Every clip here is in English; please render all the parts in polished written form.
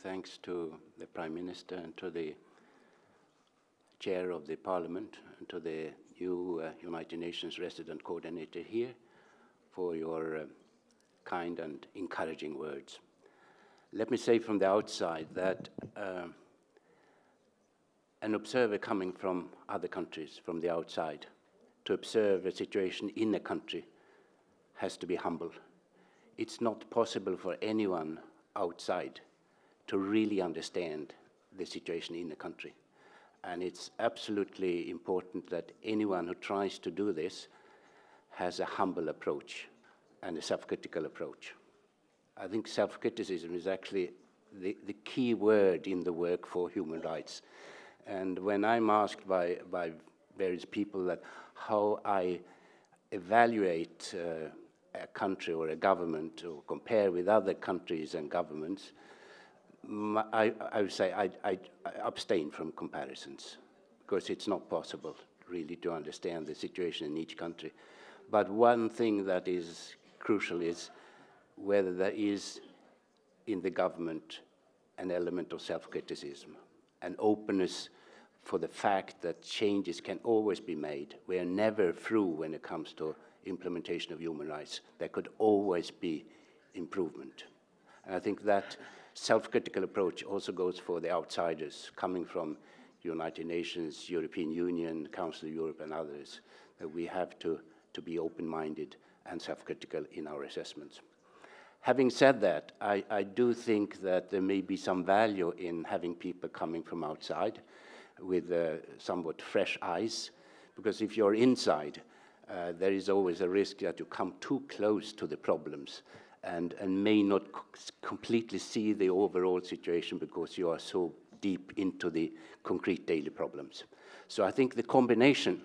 thanks to the Prime Minister and to the Chair of the Parliament and to the new United Nations Resident Coordinator here for your kind and encouraging words. Let me say from the outside that an observer coming from other countries, from the outside, to observe a situation in a country has to be humble. It's not possible for anyone outside to really understand the situation in a country. And it's absolutely important that anyone who tries to do this has a humble approach and a self-critical approach. I think self-criticism is actually the key word in the work for human rights. And when I'm asked by various people that how I evaluate a country or a government or compare with other countries and governments, I would say I abstain from comparisons because it's not possible really to understand the situation in each country. But one thing that is crucial is whether there is in the government an element of self-criticism, an openness for the fact that changes can always be made. We are never through when it comes to implementation of human rights. There could always be improvement. And I think that self-critical approach also goes for the outsiders coming from United Nations, European Union, Council of Europe and others, that we have to be open-minded and self-critical in our assessments. Having said that, I do think that there may be some value in having people coming from outside with somewhat fresh eyes, because if you're inside, there is always a risk that you come too close to the problems and may not completely see the overall situation because you are so deep into the concrete daily problems. So I think the combination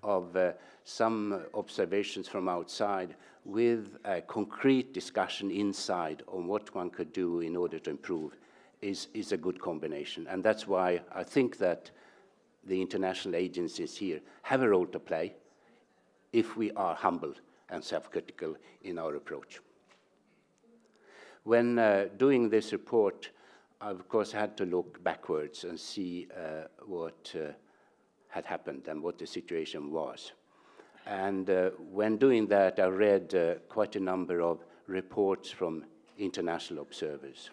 of some observations from outside with a concrete discussion inside on what one could do in order to improve is a good combination. And that's why I think that the international agencies here have a role to play if we are humble and self-critical in our approach. When doing this report, I of course had to look backwards and see what had happened and what the situation was. And when doing that, I read quite a number of reports from international observers.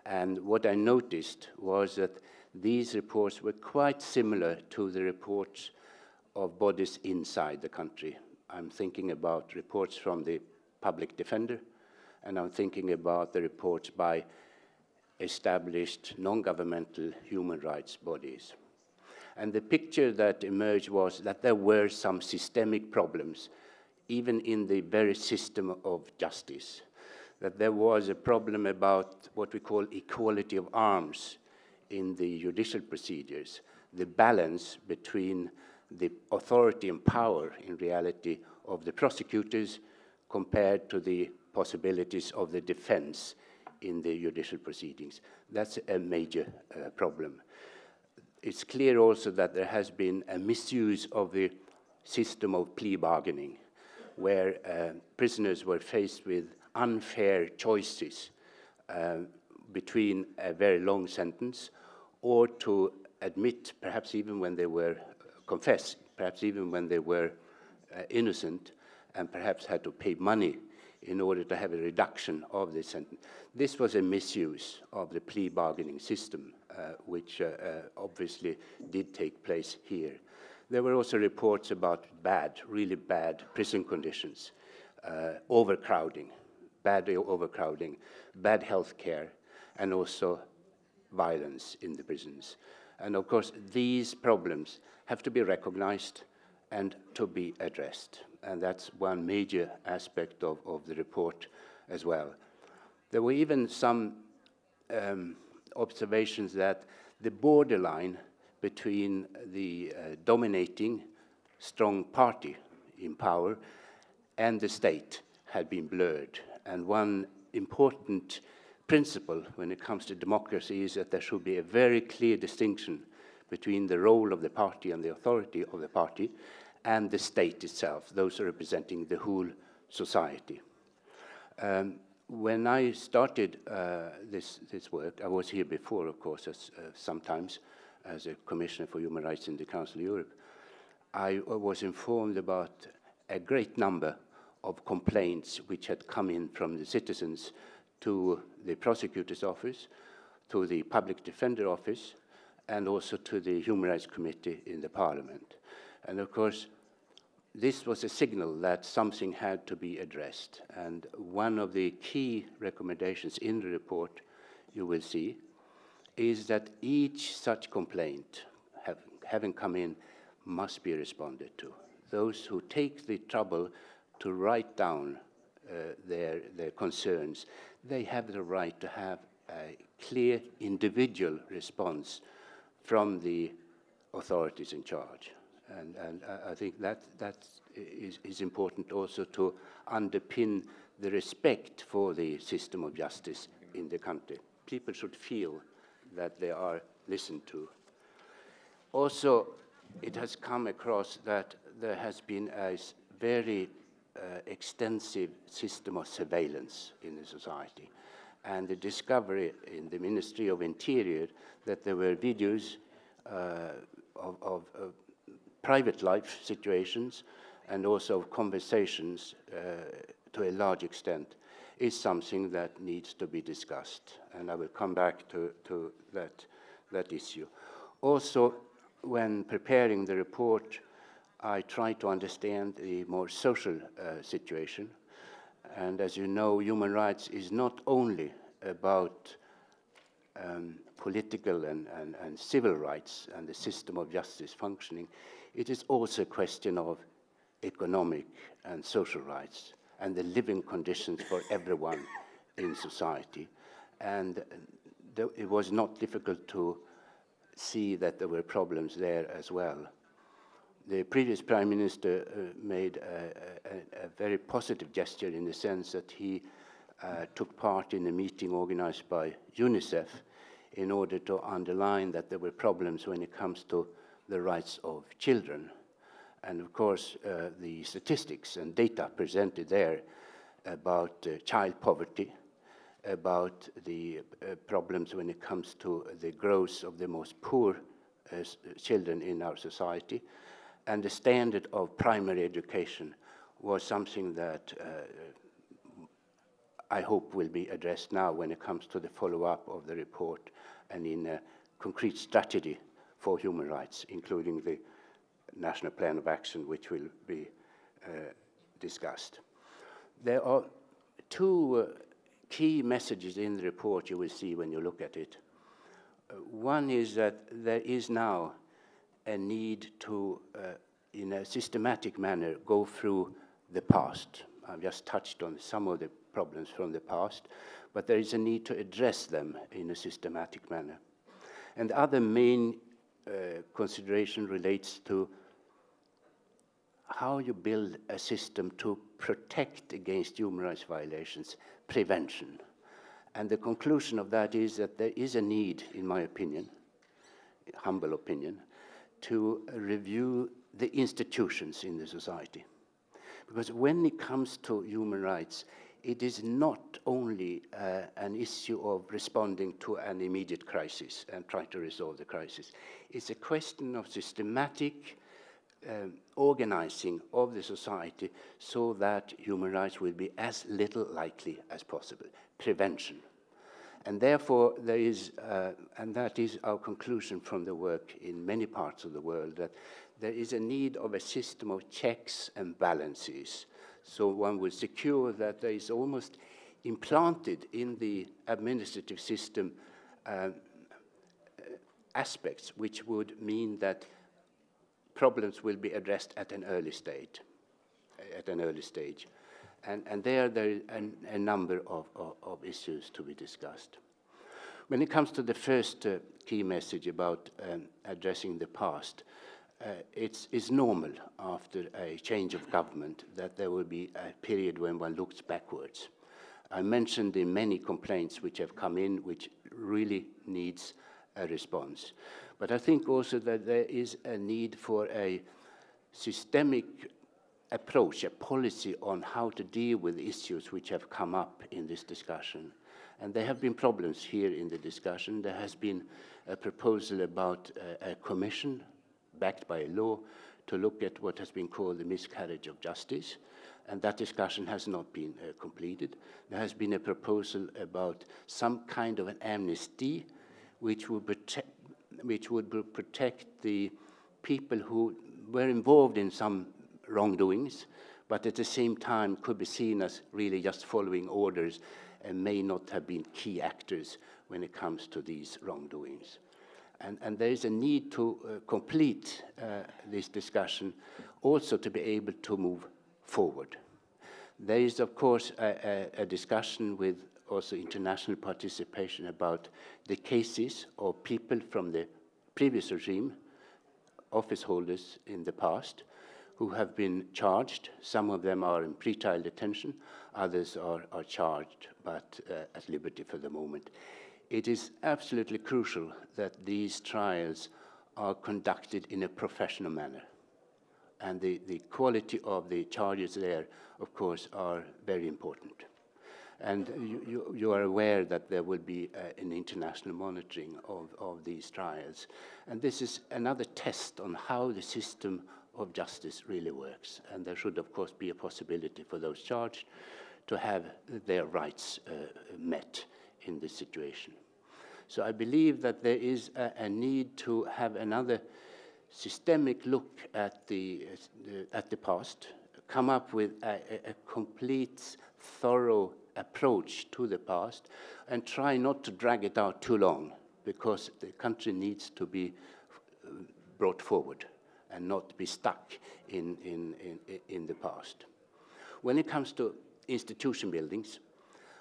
And what I noticed was that these reports were quite similar to the reports of bodies inside the country. I'm thinking about reports from the public defender, and I'm thinking about the reports by established non-governmental human rights bodies. And the picture that emerged was that there were some systemic problems, even in the very system of justice. That there was a problem about what we call equality of arms in the judicial procedures, the balance between the authority and power, in reality, of the prosecutors compared to the possibilities of the defense in the judicial proceedings. That's a major problem. It's clear also that there has been a misuse of the system of plea bargaining, where prisoners were faced with unfair choices between a very long sentence or to admit, perhaps even when they were confess, perhaps even when they were innocent, and perhaps had to pay money in order to have a reduction of the sentence. This was a misuse of the plea bargaining system, which obviously did take place here. There were also reports about really bad prison conditions, overcrowding, bad health care, and also violence in the prisons. And of course, these problems have to be recognized and to be addressed. And that's one major aspect of the report as well. There were even some observations that the borderline between the dominating strong party in power and the state had been blurred. And one important principle when it comes to democracy is that there should be a very clear distinction between the role of the party and the authority of the party and the state itself, those representing the whole society. when I started this work, I was here before, of course, sometimes as a Commissioner for Human Rights in the Council of Europe. I was informed about a great number of complaints which had come in from the citizens to the prosecutor's office, to the public defender office, and also to the Human Rights Committee in the Parliament. And of course, this was a signal that something had to be addressed. And one of the key recommendations in the report, you will see, is that each such complaint having come in must be responded to. Those who take the trouble to write down their concerns, they have the right to have a clear individual response from the authorities in charge. And I think that is important also to underpin the respect for the system of justice in the country. People should feel that they are listened to. Also, it has come across that there has been a very extensive system of surveillance in the society. And the discovery in the Ministry of Interior that there were videos of private life situations and also of conversations to a large extent is something that needs to be discussed. And I will come back to that issue. Also, when preparing the report, I try to understand the more social situation. And as you know, human rights is not only about political and civil rights and the system of justice functioning. It is also a question of economic and social rights and the living conditions for everyone in society. And it was not difficult to see that there were problems there as well. The previous Prime Minister made a very positive gesture in the sense that he took part in a meeting organized by UNICEF in order to underline that there were problems when it comes to the rights of children. And of course, the statistics and data presented there about child poverty, about the problems when it comes to the growth of the most poor children in our society, and the standard of primary education was something that I hope will be addressed now when it comes to the follow-up of the report and in a concrete strategy for human rights, including the National Plan of Action, which will be discussed. There are two key messages in the report you will see when you look at it. One is that there is now a need to, in a systematic manner, go through the past. I've just touched on some of the problems from the past, but there is a need to address them in a systematic manner. And the other main consideration relates to how you build a system to protect against human rights violations, prevention. And the conclusion of that is that there is a need, in my opinion, humble opinion, to review the institutions in the society. Because when it comes to human rights, it is not only an issue of responding to an immediate crisis and trying to resolve the crisis. It's a question of systematic organizing of the society so that human rights will be as little likely as possible. Prevention. And therefore, there is, and that is our conclusion from the work in many parts of the world, that there is a need of a system of checks and balances. So one would secure that there is almost implanted in the administrative system aspects which would mean that problems will be addressed at an early stage. And there is a number of issues to be discussed. When it comes to the first key message about addressing the past, it's normal after a change of government that there will be a period when one looks backwards. I mentioned the many complaints which have come in, which really needs a response. But I think also that there is a need for a systemic approach, a policy on how to deal with issues which have come up in this discussion. And there have been problems here in the discussion. There has been a proposal about a commission backed by a law to look at what has been called the miscarriage of justice, and that discussion has not been completed. There has been a proposal about some kind of an amnesty which would protect the people who were involved in some wrongdoings, but at the same time could be seen as really just following orders and may not have been key actors when it comes to these wrongdoings. And there is a need to complete this discussion, also to be able to move forward. There is, of course, a discussion with also international participation about the cases of people from the previous regime, office holders in the past, who have been charged. Some of them are in pretrial detention, others are charged but at liberty for the moment. It is absolutely crucial that these trials are conducted in a professional manner. And the quality of the charges there, of course, are very important. And you are aware that there will be an international monitoring of these trials. And this is another test on how the system of justice really works. And there should, of course, be a possibility for those charged to have their rights met in this situation. So I believe that there is a need to have another systemic look at the past, come up with a complete, thorough approach to the past, and try not to drag it out too long, because the country needs to be brought forward and not be stuck in the past. When it comes to institution buildings,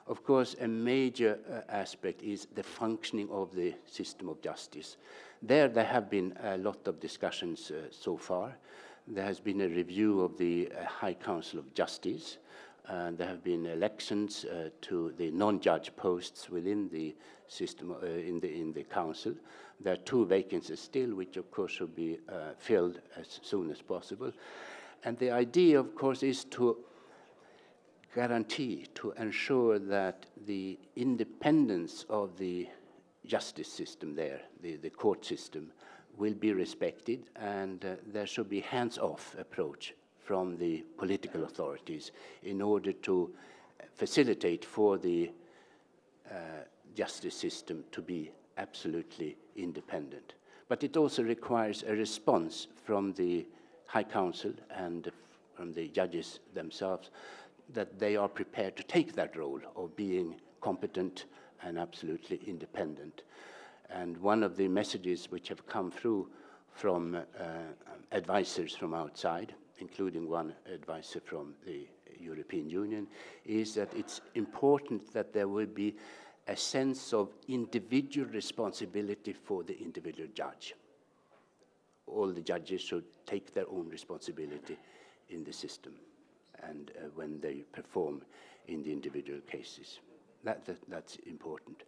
of course, a major aspect is the functioning of the system of justice. There have been a lot of discussions so far. There has been a review of the High Council of Justice. There have been elections to the non-judge posts within the system, in the council. There are 2 vacancies still, which of course should be filled as soon as possible. And the idea, of course, is to guarantee, to ensure that the independence of the justice system there, the court system, will be respected, and there should be hands-off approach from the political authorities in order to facilitate for the justice system to be absolutely independent. But it also requires a response from the High Council and from the judges themselves that they are prepared to take that role of being competent and absolutely independent. And one of the messages which have come through from advisors from outside, including one advisor from the European Union, is that it's important that there will be a sense of individual responsibility for the individual judge. All the judges should take their own responsibility in the system and when they perform in the individual cases. That's important.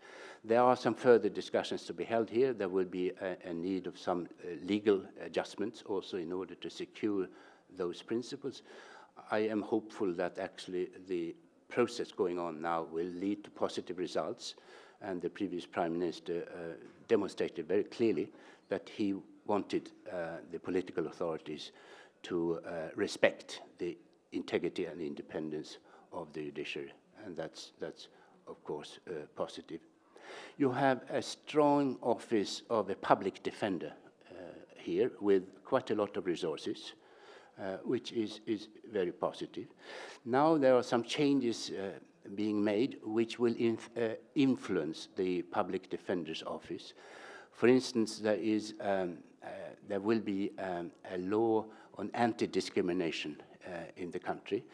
There are some further discussions to be held here. There will be a need of some legal adjustments also in order to secure those principles. I am hopeful that actually the process going on now will lead to positive results, and the previous Prime Minister demonstrated very clearly that he wanted the political authorities to respect the integrity and independence of the judiciary, and that's of course positive. You have a strong office of a public defender here with quite a lot of resources, which is very positive. Now there are some changes being made which will influence the public defender's office. For instance, there will be a law on anti-discrimination in the country,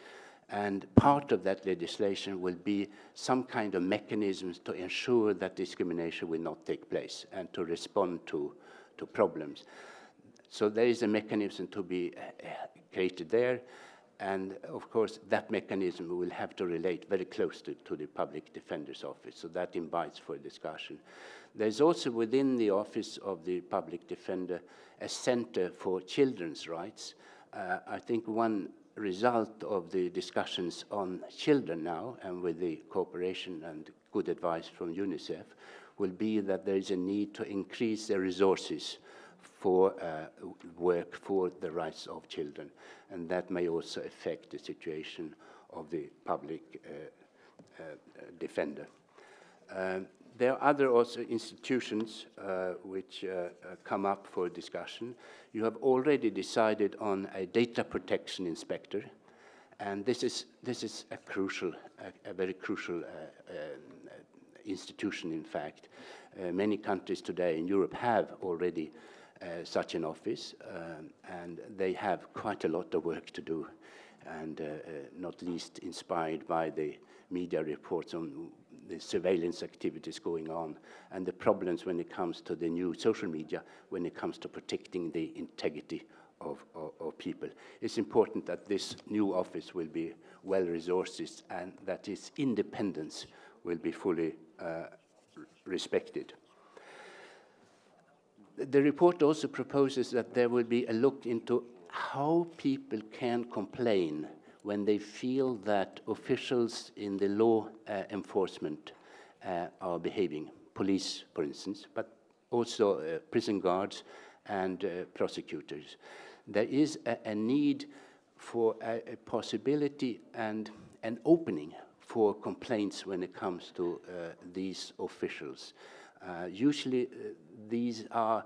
and part of that legislation will be some kind of mechanisms to ensure that discrimination will not take place and to respond to problems. So there is a mechanism to be created there, and of course that mechanism will have to relate very closely to the Public Defender's Office, so that invites for discussion. There's also within the Office of the Public Defender a Center for Children's Rights. I think one result of the discussions on children now, and with the cooperation and good advice from UNICEF, will be that there is a need to increase the resources for work for the rights of children, and that may also affect the situation of the public defender. There are other also institutions which come up for discussion. You have already decided on a data protection inspector, and this is a very crucial institution. In fact, many countries today in Europe have already such an office, and they have quite a lot of work to do, and not least inspired by the media reports on the surveillance activities going on and the problems when it comes to the new social media, when it comes to protecting the integrity of people. It's important that this new office will be well-resourced and that its independence will be fully respected. The report also proposes that there will be a look into how people can complain when they feel that officials in the law enforcement are behaving, police, for instance, but also prison guards and prosecutors. There is a need for a possibility and an opening for complaints when it comes to these officials. Usually these are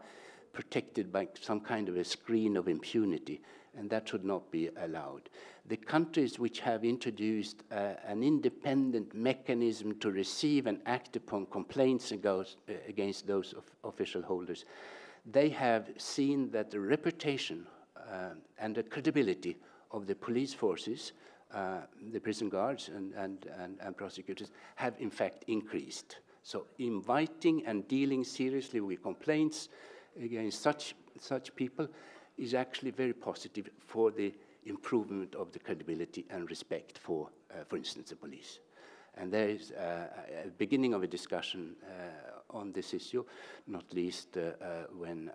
protected by some kind of a screen of impunity, and that should not be allowed. The countries which have introduced an independent mechanism to receive and act upon complaints against those official holders, they have seen that the reputation and the credibility of the police forces, the prison guards and prosecutors, have in fact increased. So inviting and dealing seriously with complaints against such people is actually very positive for the improvement of the credibility and respect for instance, the police. And there is a beginning of a discussion on this issue, not least when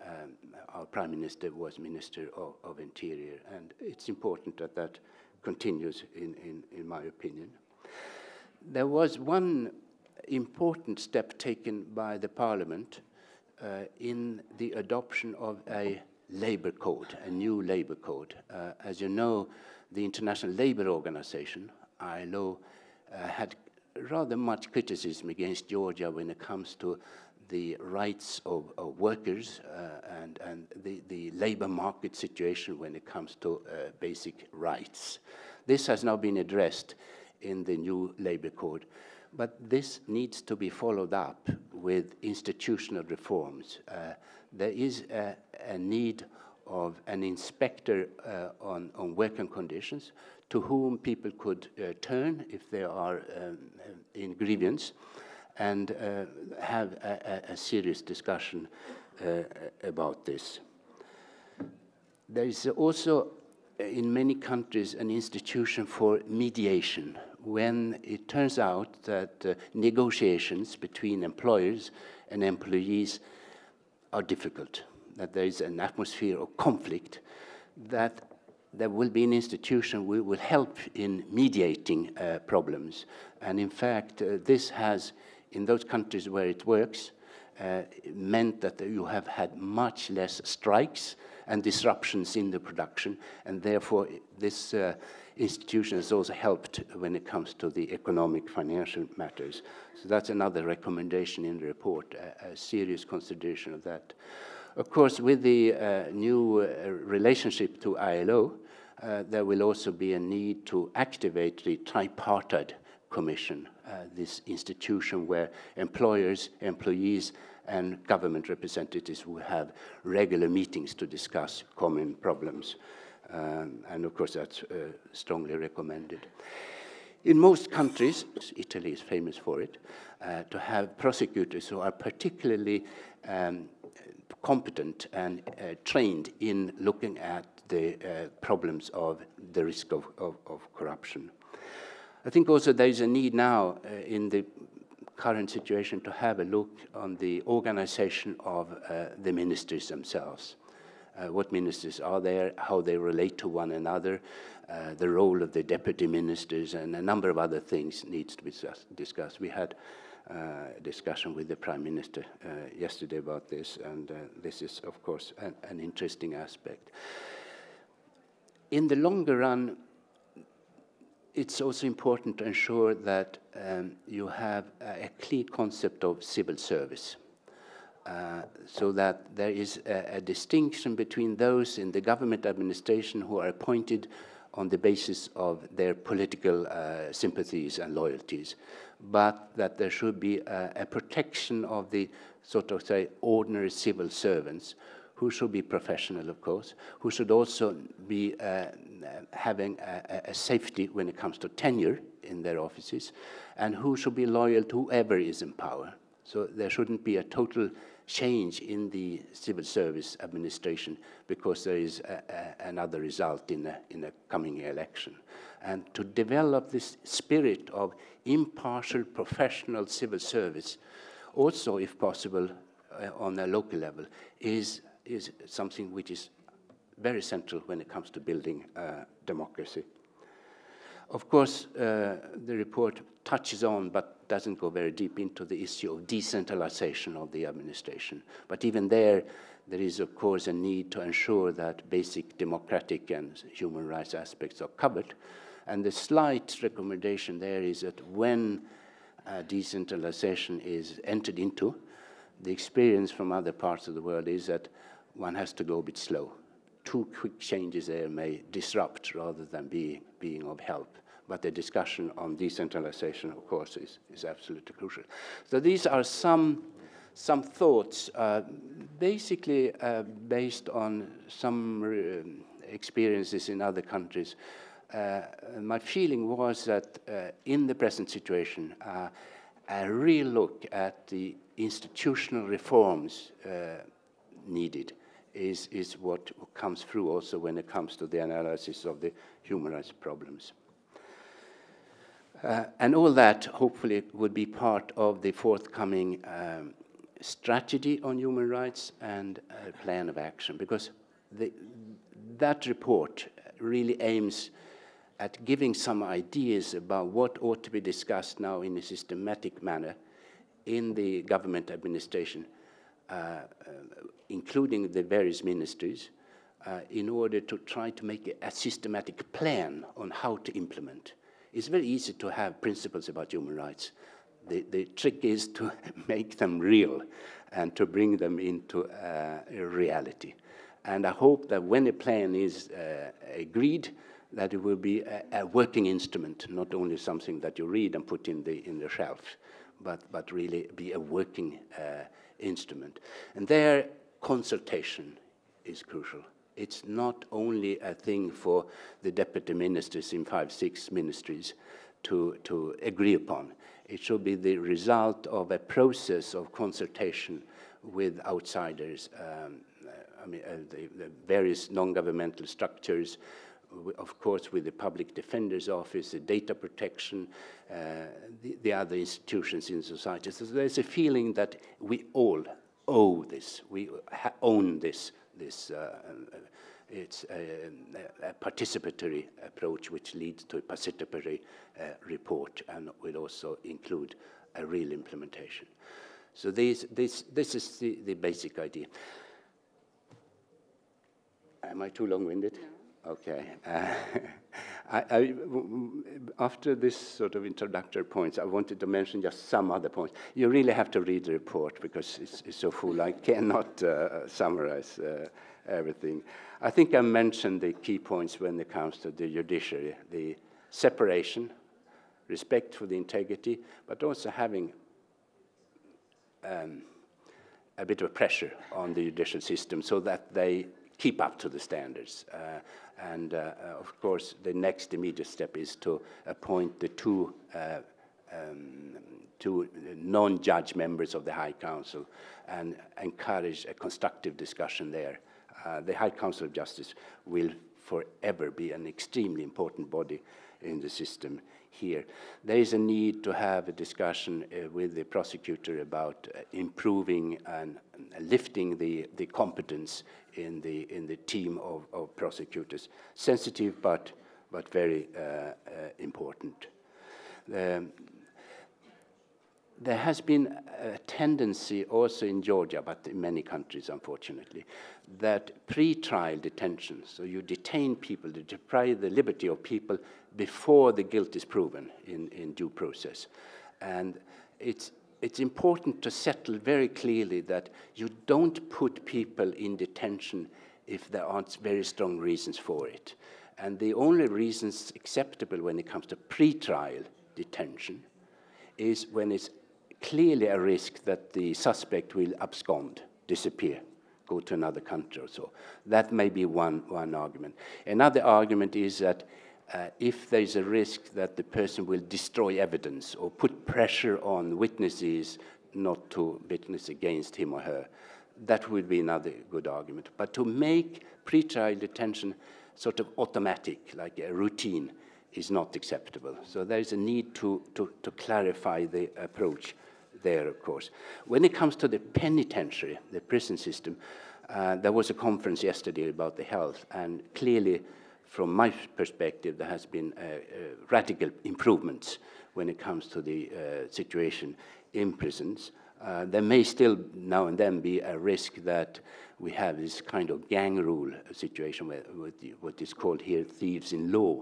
our Prime Minister was Minister of Interior. And it's important that that continues, in my opinion. There was one important step taken by the Parliament in the adoption of a labor code, a new labor code. As you know, the International Labour Organization, ILO, had rather much criticism against Georgia when it comes to the rights of workers and the labor market situation when it comes to basic rights. This has now been addressed in the new labor code, but this needs to be followed up with institutional reforms. There is a need of an inspector on working conditions to whom people could turn if they are in grievance, and have a serious discussion about this. There is also in many countries an institution for mediation when it turns out that negotiations between employers and employees are difficult, that there is an atmosphere of conflict, that there will be an institution which will help in mediating problems. And in fact, this has, in those countries where it works, meant that you have had much less strikes and disruptions in the production, and therefore this institution has also helped when it comes to the economic financial matters. So that's another recommendation in the report, a serious consideration of that. Of course, with the new relationship to ILO, there will also be a need to activate the tripartite commission, this institution where employers, employees, and government representatives will have regular meetings to discuss common problems. And of course, that's strongly recommended. In most countries, Italy is famous for it, to have prosecutors who are particularly competent and trained in looking at the problems of the risk of corruption. I think also there is a need now in the current situation to have a look on the organization of the ministries themselves. what ministers are there, how they relate to one another, the role of the deputy ministers, and a number of other things needs to be discussed. We had a discussion with the Prime Minister yesterday about this, and this is, of course, an interesting aspect. In the longer run, it's also important to ensure that you have a clear concept of civil service, so that there is a distinction between those in the government administration who are appointed on the basis of their political sympathies and loyalties, but that there should be a protection of the sort of, say, ordinary civil servants, who should be professional, of course, who should also be having a safety when it comes to tenure in their offices, and who should be loyal to whoever is in power. So there shouldn't be a total change in the civil service administration because there is another result in a coming election. And to develop this spirit of impartial, professional civil service, also, if possible, on a local level, is something which is very central when it comes to building democracy. Of course, the report touches on, but doesn't go very deep into, the issue of decentralization of the administration. But even there is, of course, a need to ensure that basic democratic and human rights aspects are covered. And the slight recommendation there is that when decentralization is entered into, the experience from other parts of the world is that one has to go a bit slow. Too quick changes there may disrupt rather than being of help. But the discussion on decentralization, of course, is absolutely crucial. So these are some thoughts, basically based on some experiences in other countries. My feeling was that in the present situation, a real look at the institutional reforms needed is what comes through also when it comes to the analysis of the human rights problems. And all that, hopefully, would be part of the forthcoming strategy on human rights and plan of action, because that report really aims at giving some ideas about what ought to be discussed now in a systematic manner in the government administration, including the various ministries, in order to try to make a systematic plan on how to implement. It's very easy to have principles about human rights. The trick is to make them real and to bring them into reality. And I hope that when a plan is agreed, that it will be a working instrument, not only something that you read and put in the shelf, but really be a working instrument. And there, consultation is crucial. It's not only a thing for the deputy ministers in 5-6 ministries to agree upon. It should be the result of a process of consultation with outsiders, the various non-governmental structures, of course, with the Public Defender's Office, the data protection, the other institutions in society. So there's a feeling that we all owe this, we own this. It's a participatory approach which leads to a participatory report and will also include a real implementation. So this is the basic idea. Am I too long-winded? No. Okay. After this sort of introductory points, I wanted to mention just some other points. You really have to read the report because it's so full. I cannot summarize everything. I think I mentioned the key points when it comes to the judiciary, the separation, respect for the integrity, but also having a bit of pressure on the judicial system so that they keep up to the standards. Of course, the next immediate step is to appoint the two non-judge members of the High Council and encourage a constructive discussion there. The High Council of Justice will forever be an extremely important body in the system. here. There is a need to have a discussion with the prosecutor about improving and lifting the competence in the team of prosecutors. Sensitive, but very important. There has been a tendency also in Georgia, but in many countries, unfortunately, that pre-trial detention, so you detain people, to deprive the liberty of people before the guilt is proven in due process. And it's important to settle very clearly that you don't put people in detention if there aren't very strong reasons for it. And the only reasons acceptable when it comes to pre-trial detention is when it's clearly a risk that the suspect will abscond, disappear, go to another country or so. That may be one argument. Another argument is that if there is a risk that the person will destroy evidence or put pressure on witnesses not to witness against him or her, that would be another good argument. But to make pre-trial detention sort of automatic, like a routine, is not acceptable. So there is a need to clarify the approach there, of course. When it comes to the penitentiary, the prison system, there was a conference yesterday about the health, and clearly, from my perspective, there has been radical improvements when it comes to the situation in prisons. There may still now and then be a risk that we have this kind of gang rule situation with what is called here thieves in law,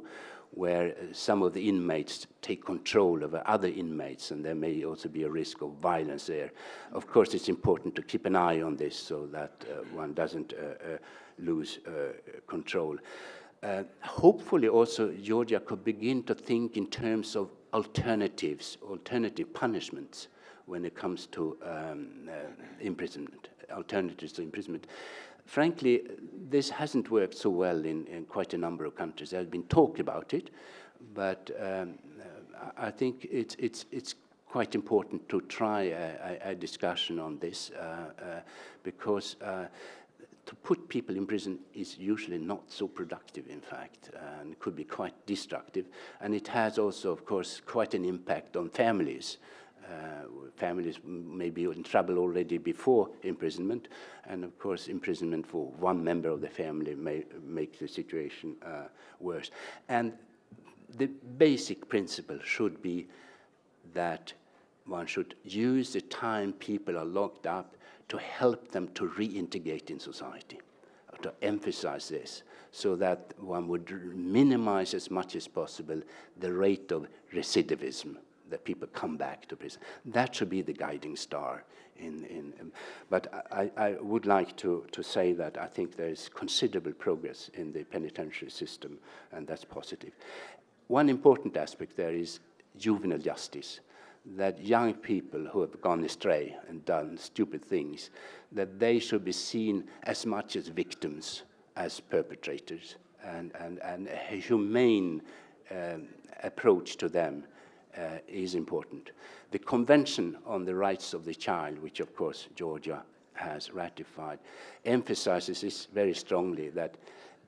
where some of the inmates take control over other inmates, and there may also be a risk of violence there. Of course, it's important to keep an eye on this so that one doesn't lose control. Hopefully also Georgia could begin to think in terms of alternatives, alternative punishments when it comes to imprisonment, alternatives to imprisonment. Frankly, this hasn't worked so well in quite a number of countries. There's been talk about it, but I think it's quite important to try a discussion on this because to put people in prison is usually not so productive, in fact, and it could be quite destructive. And it has also, of course, quite an impact on families. Families may be in trouble already before imprisonment, and of course imprisonment for one member of the family may make the situation worse. And the basic principle should be that one should use the time people are locked up to help them to reintegrate in society, to emphasize this, so that one would minimize as much as possible the rate of recidivism, that people come back to prison. That should be the guiding star. But I would like to say that I think there is considerable progress in the penitentiary system, and that's positive. One important aspect there is juvenile justice, that young people who have gone astray and done stupid things, that they should be seen as much as victims as perpetrators, and a humane approach to them is important. The Convention on the Rights of the Child, which of course Georgia has ratified, emphasizes this very strongly, that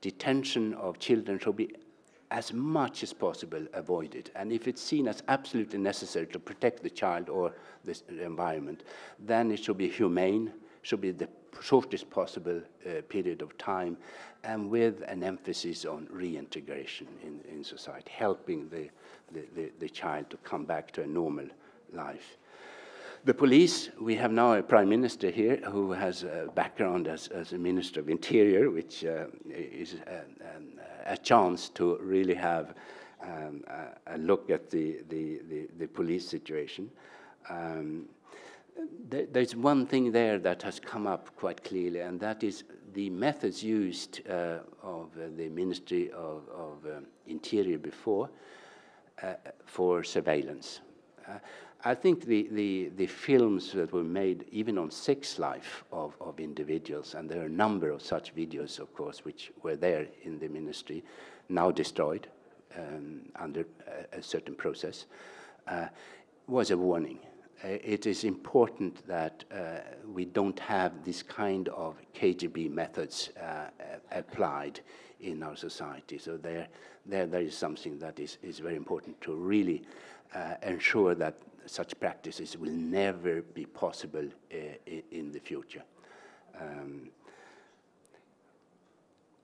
detention of children should be as much as possible avoided. And if it's seen as absolutely necessary to protect the child or the environment, then it should be humane, should be the shortest possible period of time, and with an emphasis on reintegration in society, helping the child to come back to a normal life. The police, we have now a prime minister here who has a background as a minister of interior, which is a chance to really have a look at the police situation. There's one thing there that has come up quite clearly, and that is the methods used of the Ministry of Interior before for surveillance. I think the films that were made, even on sex life of individuals, and there are a number of such videos, of course, which were there in the ministry, now destroyed under a certain process, was a warning. it is important that we don't have this kind of KGB methods applied in our society. So there is something that is very important to really ensure that such practices will never be possible in the future.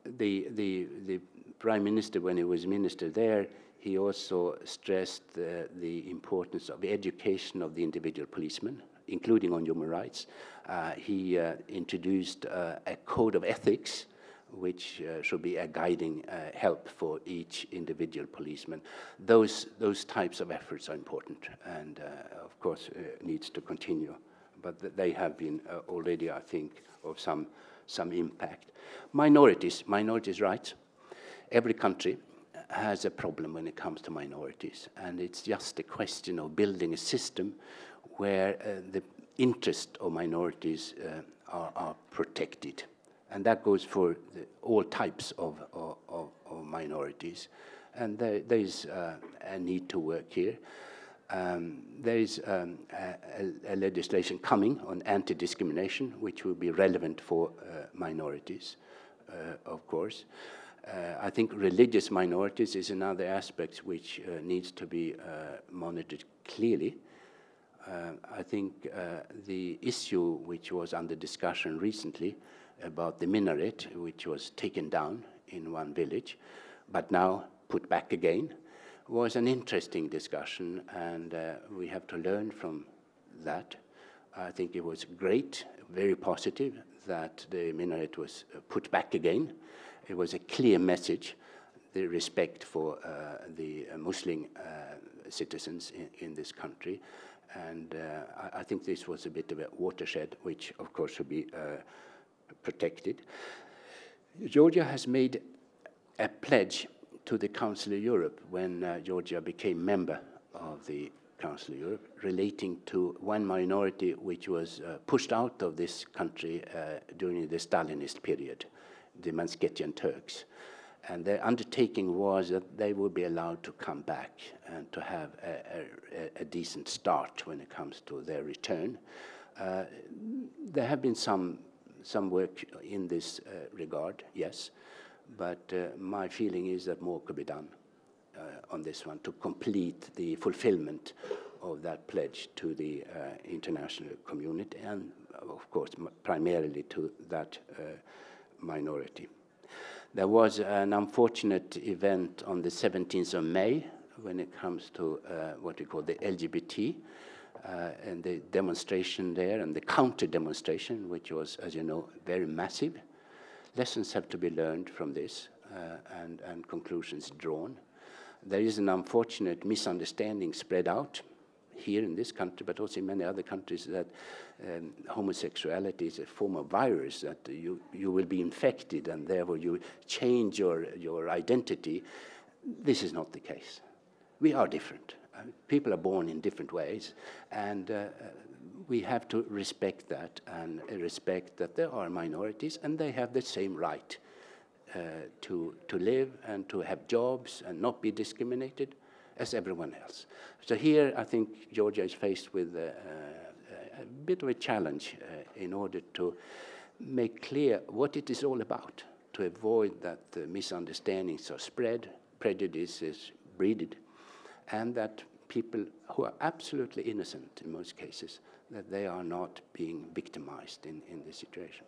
The Prime Minister, when he was minister there, he also stressed the importance of the education of the individual policeman, including on human rights. He introduced a code of ethics, which should be a guiding help for each individual policeman. Those types of efforts are important and, of course, needs to continue. But they have been already, I think, of some impact. Minorities rights. Every country has a problem when it comes to minorities, and it's just a question of building a system where the interest of minorities are protected. And that goes for all types of minorities. And there is a need to work here. There is a legislation coming on anti-discrimination, which will be relevant for minorities, of course. I think religious minorities is another aspect which needs to be monitored clearly. I think the issue which was under discussion recently about the minaret, which was taken down in one village, but now put back again, was an interesting discussion, and we have to learn from that. I think it was great, very positive, that the minaret was put back again. It was a clear message, the respect for the Muslim citizens in this country. And I think this was a bit of a watershed, which, of course, should be protected. Georgia has made a pledge to the Council of Europe when Georgia became member of the Council of Europe, relating to one minority which was pushed out of this country during the Stalinist period, the Mansketian Turks. And their undertaking was that they would be allowed to come back and to have a decent start when it comes to their return. There have been some work in this regard, yes, but my feeling is that more could be done on this one to complete the fulfillment of that pledge to the international community and, of course, primarily to that minority. There was an unfortunate event on the 17th of May when it comes to what we call the LGBT and the demonstration there and the counter-demonstration, which was, as you know, very massive. Lessons have to be learned from this and conclusions drawn. There is an unfortunate misunderstanding spread out here in this country, but also in many other countries, that homosexuality is a form of virus, that you will be infected and therefore you change your identity. This is not the case. We are different. People are born in different ways, and we have to respect that and respect that there are minorities and they have the same right to live and to have jobs and not be discriminated as everyone else. So here I think Georgia is faced with a bit of a challenge in order to make clear what it is all about, to avoid that misunderstandings are spread, prejudice is breeded, and that people who are absolutely innocent in most cases, that they are not being victimized in this situation.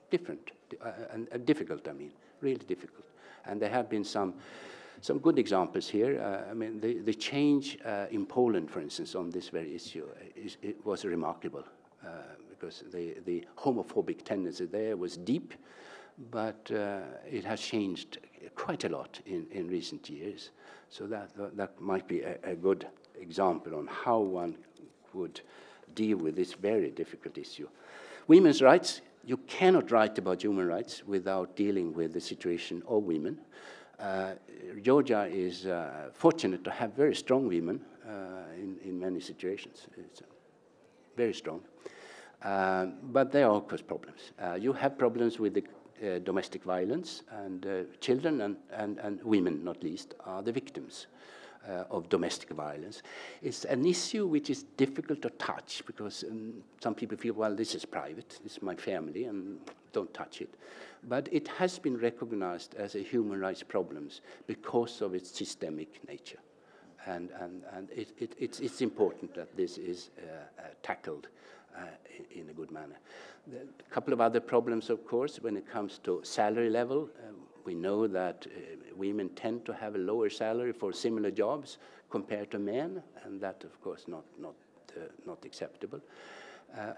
And difficult, I mean, really difficult. And there have been some good examples here. I mean, the change in Poland, for instance, on this very issue, it was remarkable because the homophobic tendency there was deep, but it has changed quite a lot in recent years. So that might be a good example on how one would deal with this very difficult issue. Women's rights, you cannot write about human rights without dealing with the situation of women. Georgia is fortunate to have very strong women in many situations. It's very strong. But there are, of course, problems. You have problems with the domestic violence, and children and women, not least, are the victims. of domestic violence. It's an issue which is difficult to touch because some people feel, well, this is private, this is my family, and don't touch it. But it has been recognized as a human rights problem because of its systemic nature. And it's important that this is tackled in a good manner. A couple of other problems, of course, when it comes to salary level. We know that women tend to have a lower salary for similar jobs compared to men, and that, of course, not acceptable.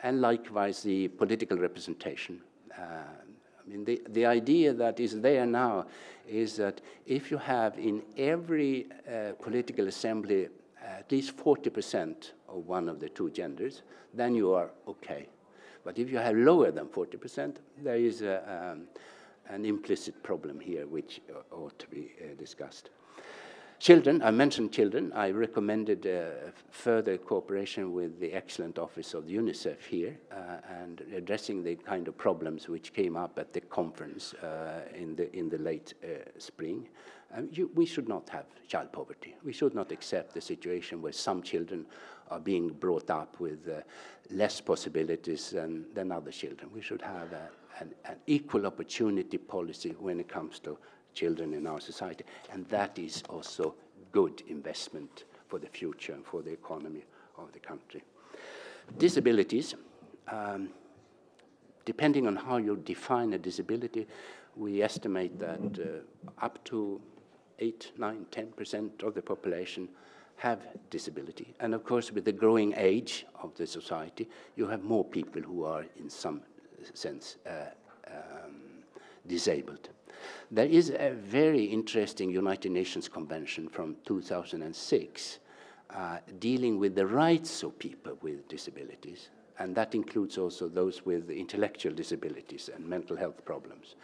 And likewise, the political representation. I mean, the idea that is there now is that if you have in every political assembly at least 40% of one of the two genders, then you are okay. But if you have lower than 40%, there is an implicit problem here which ought to be discussed. Children, I mentioned children. I recommended further cooperation with the excellent office of UNICEF here and addressing the kind of problems which came up at the conference in the late spring. We should not have child poverty. We should not accept the situation where some children are being brought up with less possibilities than other children. We should have an equal opportunity policy when it comes to children in our society, and that is also good investment for the future and for the economy of the country. Disabilities, depending on how you define a disability, we estimate that up to 8, 9, 10% of the population have disability. And of course, with the growing age of the society, you have more people who are in some sense disabled. There is a very interesting United Nations Convention from 2006 dealing with the rights of people with disabilities, and that includes also those with intellectual disabilities and mental health problems.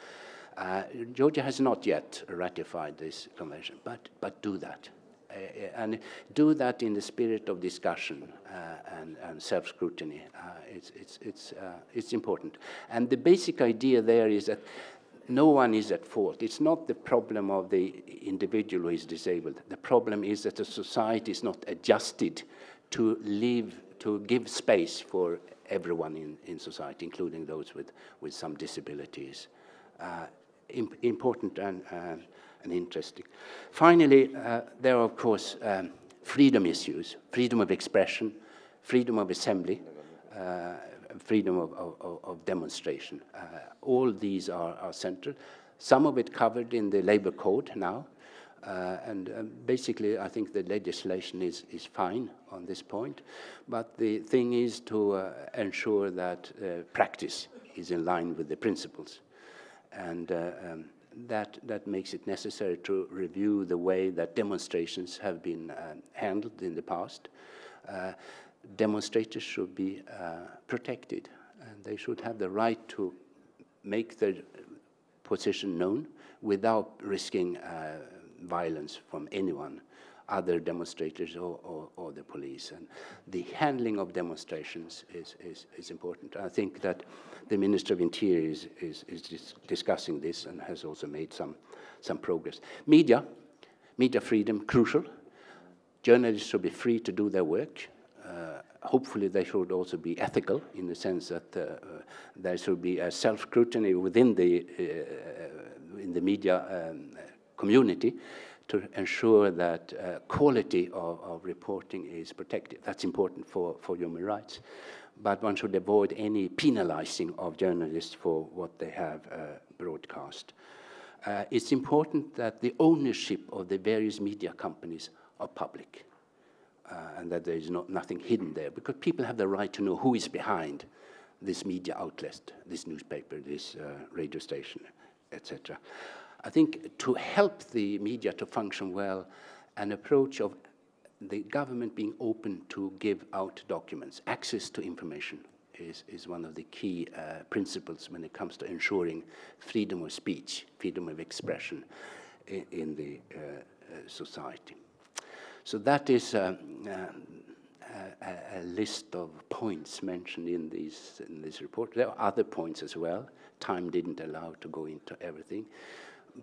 Georgia has not yet ratified this convention, but do that. And do that in the spirit of discussion and self-scrutiny. It's important. And the basic idea there is that no one is at fault. It's not the problem of the individual who is disabled. The problem is that the society is not adjusted to give space for everyone in society, including those with some disabilities. Important and interesting. Finally, there are, of course, freedom issues, freedom of expression, freedom of assembly, freedom of demonstration. All these are central. Some of it covered in the labor code now. And basically, I think the legislation is fine on this point. But the thing is to ensure that practice is in line with the principles. And that makes it necessary to review the way that demonstrations have been handled in the past. Demonstrators should be protected, and they should have the right to make their position known without risking violence from anyone, other demonstrators or the police. And the handling of demonstrations is important. I think that the Minister of Interior is discussing this and has also made some progress. Media freedom, crucial. Journalists should be free to do their work. Hopefully they should also be ethical in the sense that there should be a self-scrutiny within in the media community to ensure that quality of reporting is protected. That's important for human rights. But one should avoid any penalizing of journalists for what they have broadcast. It's important that the ownership of the various media companies are public. And that there is nothing hidden there, because people have the right to know who is behind this media outlet, this newspaper, this radio station, etc. I think to help the media to function well, an approach of the government being open to give out documents, access to information, is one of the key principles when it comes to ensuring freedom of speech, freedom of expression in the society. So that is a list of points mentioned in this report. There are other points as well. Time didn't allow to go into everything.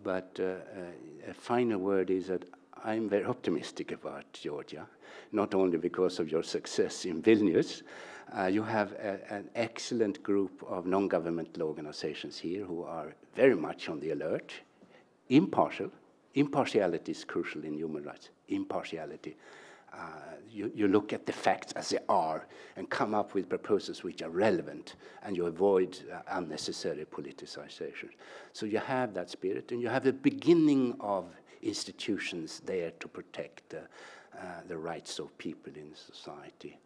But a final word is that I'm very optimistic about Georgia, not only because of your success in Vilnius. You have an excellent group of non-governmental organizations here who are very much on the alert, impartial. Impartiality is crucial in human rights, impartiality. You look at the facts as they are and come up with proposals which are relevant, and you avoid unnecessary politicization. So you have that spirit, and you have the beginning of institutions there to protect the rights of people in society.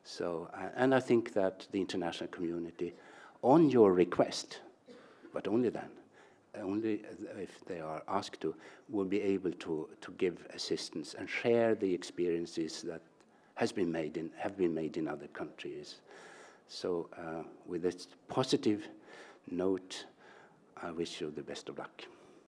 So, and I think that the international community, on your request, but only then, only if they are asked to, will be able to give assistance and share the experiences that have been made in other countries. So with this positive note, I wish you the best of luck.